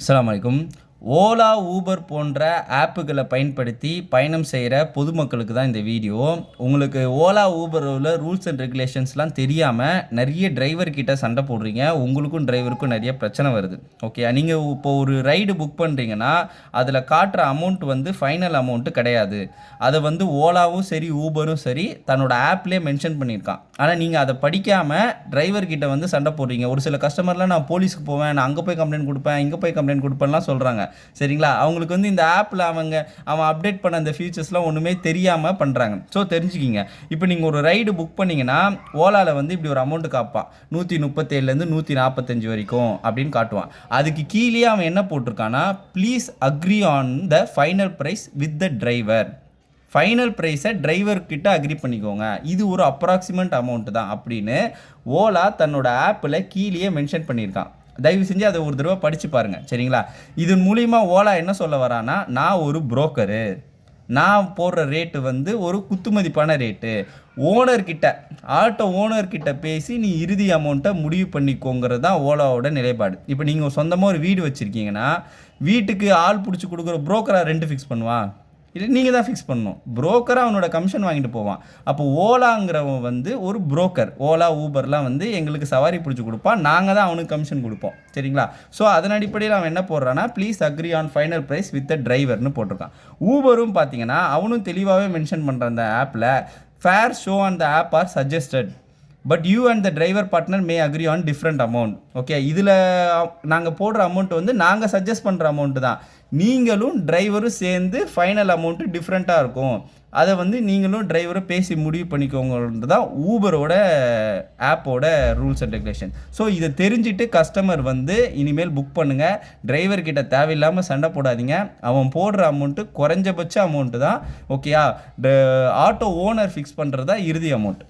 அஸ்ஸலாமு அலைக்கும். ஓலா, ஊபர் போன்ற ஆப்புகளை பயன்படுத்தி பயணம் செய்கிற பொதுமக்களுக்கு தான் இந்த வீடியோ. உங்களுக்கு ஓலா, ஊபரில் ரூல்ஸ் அண்ட் ரெகுலேஷன்ஸ்லாம் தெரியாமல் நிறைய டிரைவர் கிட்ட சண்டை போடுறீங்க. உங்களுக்கும் டிரைவருக்கும் நிறைய பிரச்சனை வருது. ஓகே, நீங்கள் இப்போ ஒரு ரைடு புக் பண்ணுறீங்கன்னா அதில் காட்டுற அமௌண்ட் வந்து ஃபைனல் அமௌண்ட்டு கிடையாது. அதை வந்து ஓலாவும் சரி ஊபரும் சரி தன்னோட ஆப்லேயே மென்ஷன் பண்ணியிருக்கான். ஆனால் நீங்கள் அதை படிக்காமல் டிரைவர்கிட்ட வந்து சண்டை போடுறீங்க. ஒரு சில கஸ்டமர்லாம் நான் போலீஸுக்கு போவேன், நான் அங்கே போய் கம்ப்ளைண்ட் கொடுப்பேன், இங்கே போய் கம்ப்ளைண்ட் கொடுப்பேன்லாம் சொல்கிறாங்க. சரிங்களா? அவங்களுக்கு வந்து இந்த ஆப்பில் அவன் அப்டேட் பண்ண அந்த ஃபீச்சர்ஸ்லாம் ஒன்றுமே தெரியாமல் பண்ணுறாங்க. ஸோ தெரிஞ்சுக்கிங்க. இப்போ நீங்கள் ஒரு ரைடு புக் பண்ணிங்கன்னா ஓலாவில் வந்து இப்படி ஒரு அமௌண்ட் காப்பான், 137லேருந்து 145 வரைக்கும் அப்படின்னு காட்டுவான். அதுக்கு கீழே அவன் என்ன போட்டிருக்கான்னா, please agree on the final price with the driver. Final ப்ரைஸை டிரைவர்கிட்ட அக்ரி பண்ணிக்கோங்க, இது ஒரு அப்ராக்சிமேட் அமௌண்ட் தான் அப்படின்னு ஓலா தன்னோட ஆப்பில் கீழே மென்ஷன் பண்ணியிருக்கான். தயவு செஞ்சு அதை ஒரு தடவை படித்து பாருங்கள். சரிங்களா? இதன் மூலிமா ஓலா என்ன சொல்ல வரான்னா, நான் ஒரு புரோக்கரு, நான் போடுற ரேட்டு வந்து ஒரு குத்துமதிப்பான ரேட்டு, ஓனர்கிட்ட ஆட்டோ ஓனர்கிட்ட பேசி நீ இறுதி அமௌண்ட்டை முடிவு பண்ணிக்கோங்கிறது தான் ஓலாவோட நிலைப்பாடு. இப்போ நீங்கள் சொந்தமாக ஒரு வீடு வச்சுருக்கீங்கன்னா வீட்டுக்கு ஆள் பிடிச்சி கொடுக்குற புரோக்கராக ரெண்ட் ஃபிக்ஸ் பண்ணுவான்? இல்லை, நீங்கள் தான் ஃபிக்ஸ் பண்ணணும். புரோக்கராக அவனோட கமிஷன் வாங்கிட்டு போவான். அப்போ ஓலாங்கிறவன் வந்து ஒரு புரோக்கர். ஓலா, ஊபர்லாம் வந்து எங்களுக்கு சவாரி பிடிச்சி கொடுப்பான், நாங்கள் தான் அவனுக்கு கமிஷன் கொடுப்போம். சரிங்களா? ஸோ அதன் அடிப்படையில் அவன் என்ன போடுறான்னா, please agree on final price with the டிரைவர்னு போட்டிருக்கான். ஊபரும் பார்த்தீங்கன்னா அவனும் தெளிவாகவே மென்ஷன் பண்ணுற அந்த ஆப்பில், fare show on the app are suggested but you and the driver partner may agree on different amount. Okay, இதில் நாங்கள் போடுற அமௌண்ட் வந்து நாங்கள் சஜஸ்ட் பண்ணுற அமௌண்ட்டு தான், நீங்களும் டிரைவரும் சேர்ந்து ஃபைனல் அமௌண்ட்டு டிஃப்ரெண்ட்டாக இருக்கும், அதை வந்து நீங்களும் டிரைவரும் பேசி முடிவு பண்ணிக்கோங்கிறது தான் ஊபரோட ஆப்போட ரூல்ஸ் அண்ட் ரெகுலேஷன். ஸோ இதை தெரிஞ்சுட்டு கஸ்டமர் வந்து இனிமேல் புக் பண்ணுங்கள். டிரைவர்கிட்ட தேவையில்லாமல் சண்டை போடாதீங்க. அவன் போடுற அமௌண்ட்டு குறைஞ்சபட்ச அமௌண்ட்டு தான். ஓகேயா? ஆட்டோ ஓனர் ஃபிக்ஸ் பண்ணுறது தான் இறுதி அமௌண்ட்.